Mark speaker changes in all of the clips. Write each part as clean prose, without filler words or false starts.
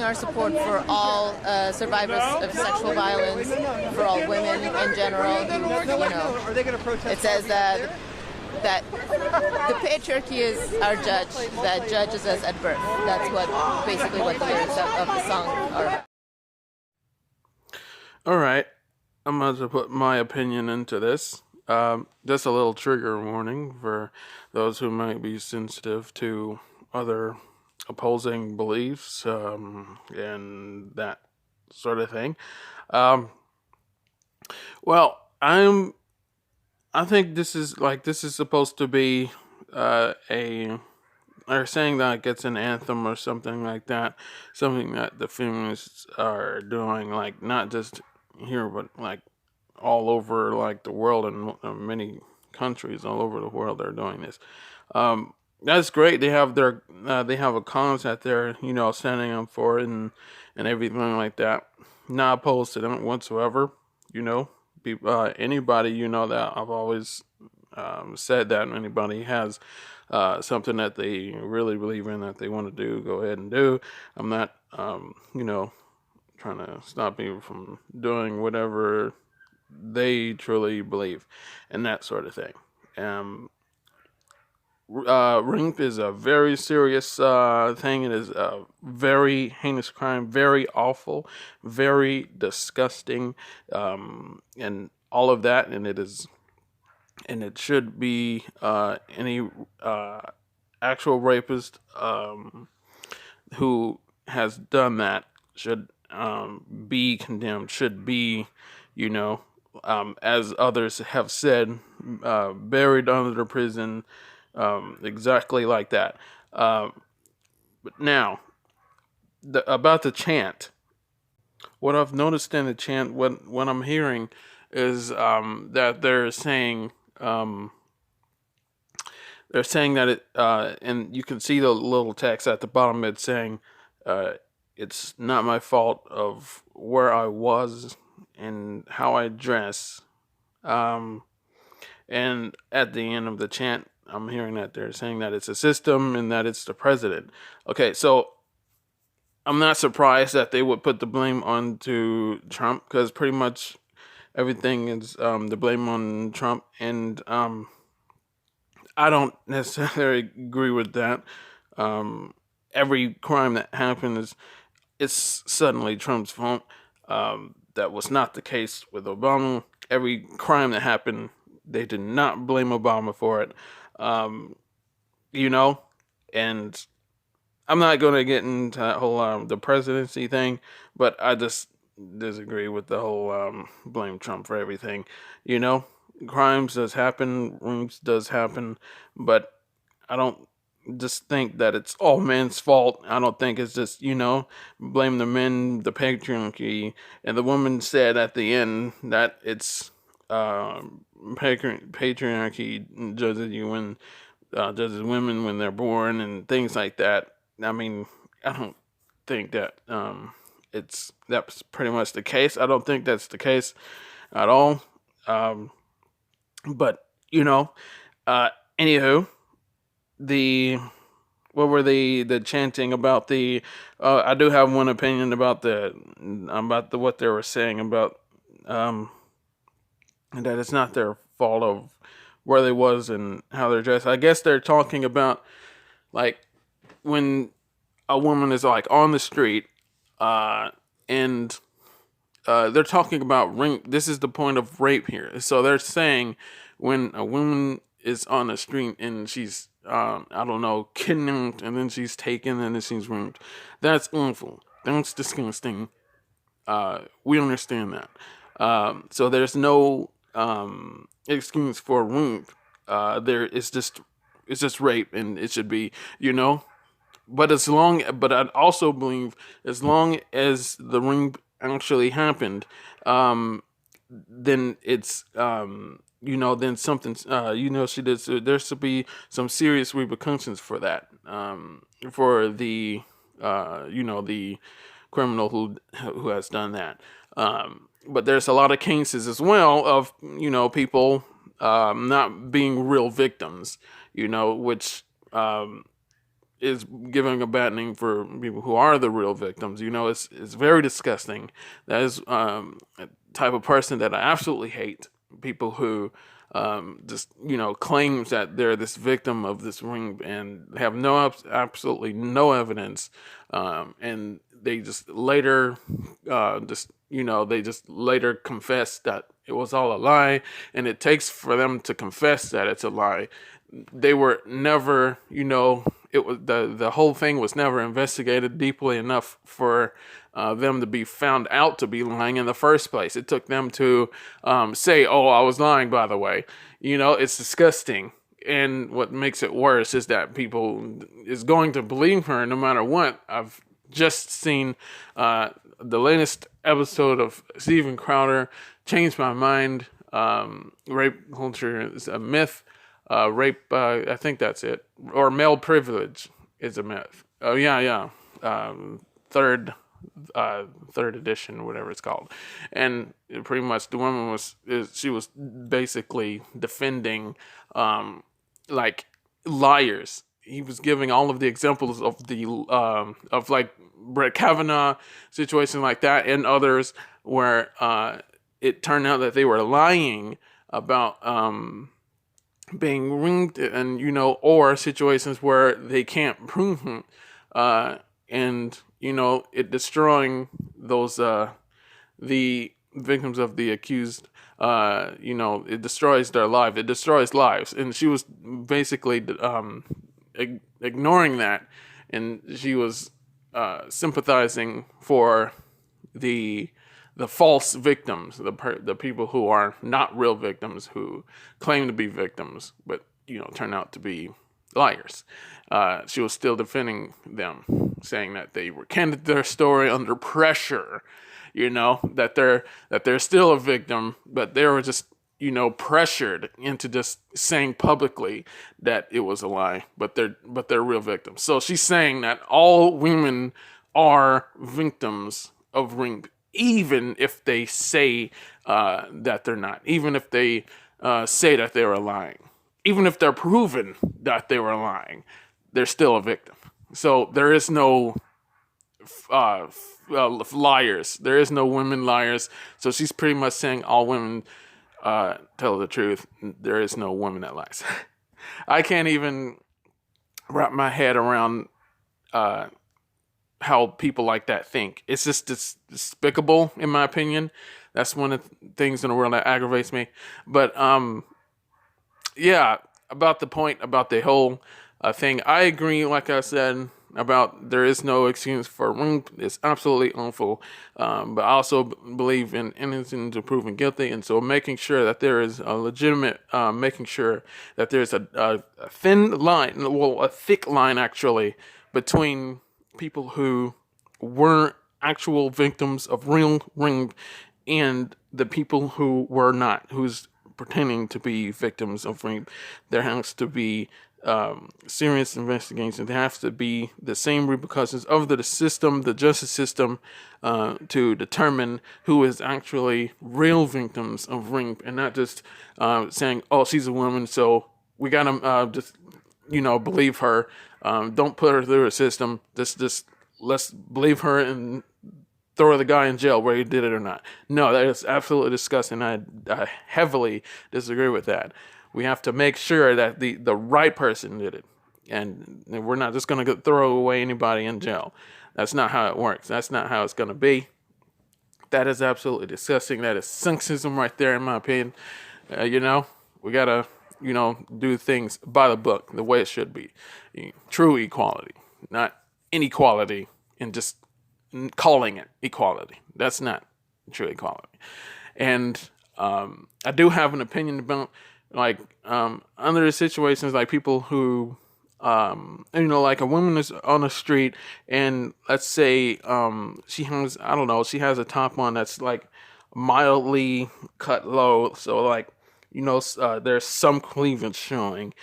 Speaker 1: our support for all survivors of sexual violence, for all women in general. It says that the patriarchy is our judge, that judges us at birth. That's basically what the lyrics of the song are about.
Speaker 2: All right, I'm going to put my opinion into this. Just a little trigger warning for those who might be sensitive to other opposing beliefs and that sort of thing. Well, I think this is supposed to be they're saying that it's an anthem or something like that, something that the feminists are doing, like not just here but like all over like the world, and many countries all over the world are doing this. That's great. They have a cause that they're standing up for it and everything like that. Not opposed to them whatsoever. Anybody that I've always said that anybody has something that they really believe in that they want to do, go ahead and do. I'm not trying to stop people from doing whatever they truly believe and that sort of thing. Rape is a very serious thing. It is a very heinous crime, very awful, very disgusting, and all of that. And it should be any actual rapist who has done that should be condemned. Should be, as others have said, buried under the prison. Exactly like that. But now, about the chant, what I've noticed in the chant, what I'm hearing is that they're saying that it, and you can see the little text at the bottom. It's saying, it's not my fault of where I was and how I dress. And at the end of the chant, I'm hearing that they're saying that it's a system and that it's the president. Okay, so I'm not surprised that they would put the blame onto Trump, because pretty much everything is the blame on Trump, and I don't necessarily agree with that. Every crime that happens is suddenly Trump's fault. That was not the case with Obama. Every crime that happened, they did not blame Obama for it. And I'm not going to get into that whole the presidency thing, but I just disagree with the whole blame Trump for everything. Crimes does happen, rapes does happen, but I don't just think that it's all men's fault. I don't think it's just, blame the men, the patriarchy. And the woman said at the end that it's patriarchy judges women when they're born and things like that. I mean, I don't think that that's pretty much the case. I don't think that's the case at all. But anywho, what were the chanting about the? I do have one opinion about what they were saying about that it's not their fault of where they was and how they're dressed. I guess they're talking about like when a woman is like on the street, and they're talking about rape. This is the point of rape here. So they're saying when a woman is on the street and she's kidnapped, and then she's taken, and then she's raped. That's awful. That's disgusting. We understand that. So there's no excuse for rape. It's just rape, and it should be, But I'd also believe as long as the rape actually happened, then it's then something, she did. So there should be some serious repercussions for that. For the, the criminal who has done that. But there's a lot of cases as well of people not being real victims. Which is giving a bad name for people who are the real victims. It's very disgusting. That is a type of person that I absolutely hate. People who just claims that they're this victim of this ring and have absolutely no evidence, and they just later they just later confess that it was all a lie, and it takes for them to confess that it's a lie. They were never, it was the whole thing was never investigated deeply enough for them to be found out to be lying in the first place. It took them to say, "Oh, I was lying, by the way." It's disgusting. And what makes it worse is that people is going to believe her no matter what. I've just seen the latest episode of Steven Crowder changed my mind. Rape culture is a myth. Rape, I think that's it. Or male privilege is a myth. Oh, yeah. Third edition, or whatever it's called. And pretty much the woman she was basically defending, like, liars. He was giving all of the examples of of like Brett Kavanaugh situation like that, and others where it turned out that they were lying about being ringed, and or situations where they can't prove it, and it destroying those the victims of the accused. It destroys their life. It destroys lives, and she was basically ignoring that, and she was sympathizing for the false victims, the people who are not real victims, who claim to be victims, but turn out to be liars. She was still defending them, saying that they recanted their story under pressure. That they're still a victim, but they were just pressured into just saying publicly that it was a lie, but they're real victims. So she's saying that all women are victims of rape, even if they say that they're not, even if they say that they were lying, even if they're proven that they were lying, they're still a victim. So there is no liars. There is no women liars. So she's pretty much saying all women tell the truth. There is no woman that lies. I can't even wrap my head around how people like that think. It's just despicable, in my opinion. That's one of the things in the world that aggravates me. But yeah, about the point about the whole thing, I agree. Like I said, about there is no excuse for rape. It's absolutely awful. But I also believe in innocent until proven guilty, and so making sure that there is a legitimate, making sure that there's a thin line, well, a thick line actually, between people who were actual victims of real rape and the people who were not, who's pretending to be victims of rape. There has to be serious investigation. There has to be the same repercussions of the system, the justice system, to determine who is actually real victims of rape, and not just saying, "Oh, she's a woman, so we gotta just believe her. Don't put her through a system. Just let's believe her and throw the guy in jail whether he did it or not." No, that is absolutely disgusting. I heavily disagree with that. We have to make sure that the right person did it, and we're not just going to throw away anybody in jail. That's not how it works. That's not how it's going to be. That is absolutely disgusting. That is sexism right there, in my opinion. We gotta do things by the book, the way it should be. True equality, not inequality, and just calling it equality. That's not true equality. And I do have an opinion about under situations like people who like a woman is on the street, and let's say she has a top on that's like mildly cut low, so like there's some cleavage showing.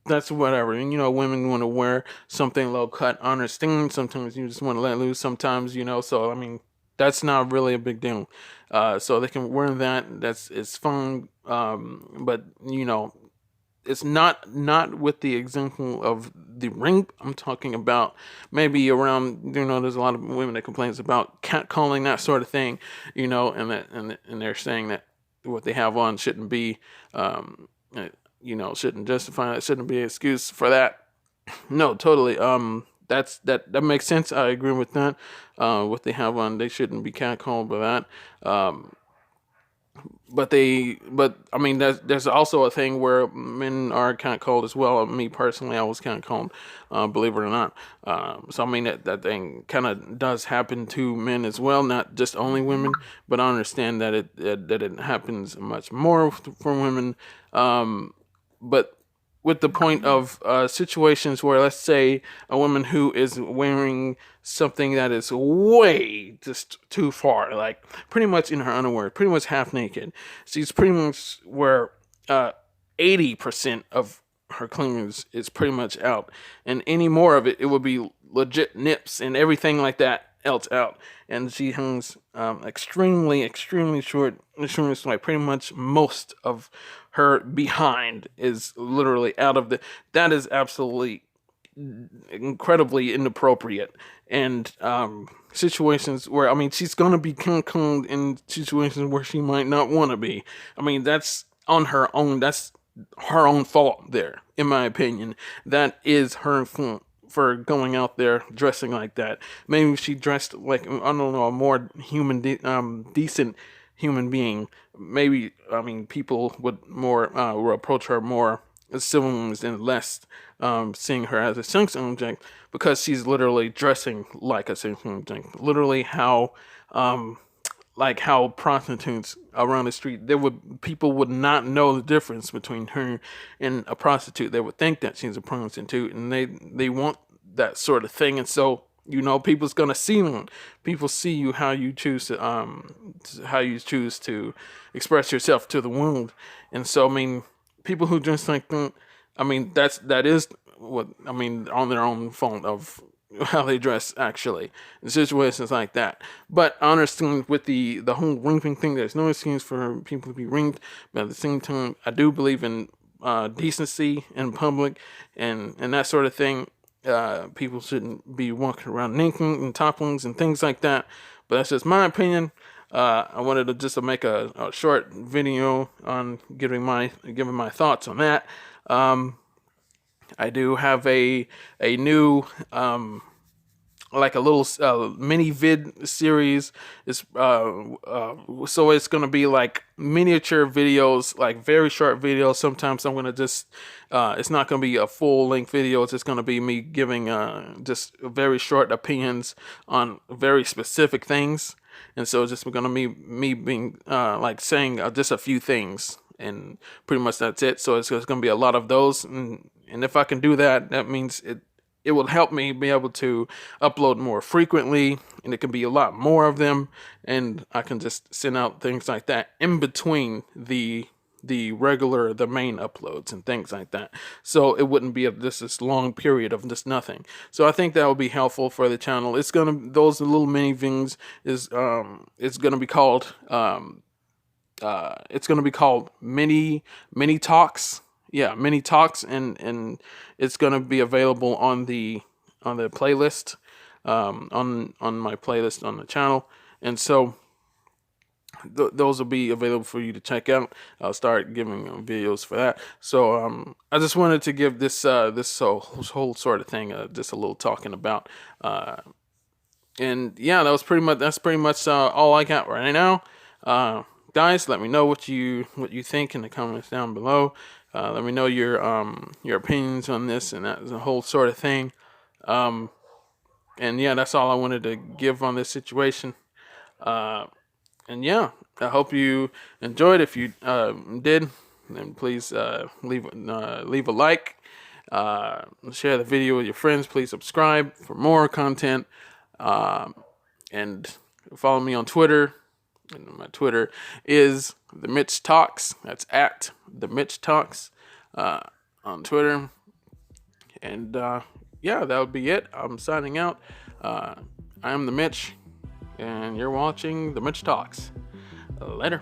Speaker 2: That's whatever. And women want to wear something low cut. I understand. Sometimes you just want to let loose. Sometimes So I mean, that's not really a big deal. So they can wear that. It's fine. But it's not with the example of the rape. I'm talking about maybe around, there's a lot of women that complains about catcalling, that sort of thing, and they're saying that what they have on shouldn't be, shouldn't justify that, shouldn't be an excuse for that. No, totally. That makes sense. I agree with that. What they have on, they shouldn't be catcalled by that. But I mean, there's also a thing where men are catcalled as well. Me personally, I was catcalled, believe it or not. So I mean, that thing kind of does happen to men as well, not just only women. But I understand that it happens much more for women. But with the point of situations where, let's say, a woman who is wearing something that is way just too far, like pretty much in her underwear, pretty much half naked. She's pretty much where 80% of her cleavage is pretty much out, and any more of it would be legit nips and everything like that else out. And she has extremely short shorts, like pretty much most of her behind is literally out of that is absolutely incredibly inappropriate. And situations where, I mean, she's gonna be coned in situations where she might not want to be. I mean, that's on her own. That's her own fault there, in my opinion. That is her fault for going out there dressing like that. Maybe if she dressed like, I don't know, a more decent human being, maybe, I mean, people would would approach her more as civilized and less seeing her as a sex object, because she's literally dressing like a sex object. Literally how prostitutes around the street, people would not know the difference between her and a prostitute. They would think that she's a prostitute, and they want that sort of thing. And so, people's gonna see them. People see you how you choose to express yourself to the world. And so, I mean, people who dress like that, I mean, that is what, I mean, on their own fault of how they dress, actually, in situations like that. But I understand with the whole raping thing, there's no excuse for people to be raped. But at the same time, I do believe in decency in public and that sort of thing. People shouldn't be walking around naked and topless and things like that. But that's just my opinion. I wanted to just make a short video on giving my thoughts on that. I do have a new like a little mini vid series. It's so it's gonna be like miniature videos, like very short videos. Sometimes I'm gonna just it's not gonna be a full length video. It's just gonna be me giving just very short opinions on very specific things. And so it's just gonna be me being like saying just a few things, and pretty much that's it. So it's gonna be a lot of those, and if I can do that, that means it will help me be able to upload more frequently, and it can be a lot more of them, and I can just send out things like that in between the main uploads and things like that. So it wouldn't be this long period of just nothing. So I think that will be helpful for the channel. Those little mini things is it's gonna be called mini talks. Yeah, mini talks, and it's gonna be available on the playlist, on my playlist on the channel. And so those will be available for you to check out. I'll start giving videos for that. So I just wanted to give this whole sort of thing just a little talking about. And yeah, that's pretty much all I got right now. Guys, let me know what you think in the comments down below. Let me know your opinions on this and that, the whole sort of thing. And yeah, that's all I wanted to give on this situation. And yeah, I hope you enjoyed. If you did, then please leave a like, share the video with your friends. Please subscribe for more content, and follow me on Twitter. And my Twitter is TheMitchTALKS. That's at TheMitchTALKS on Twitter. And yeah, that would be it. I'm signing out. I am The Mitch, and you're watching The Mitch Talks. Later.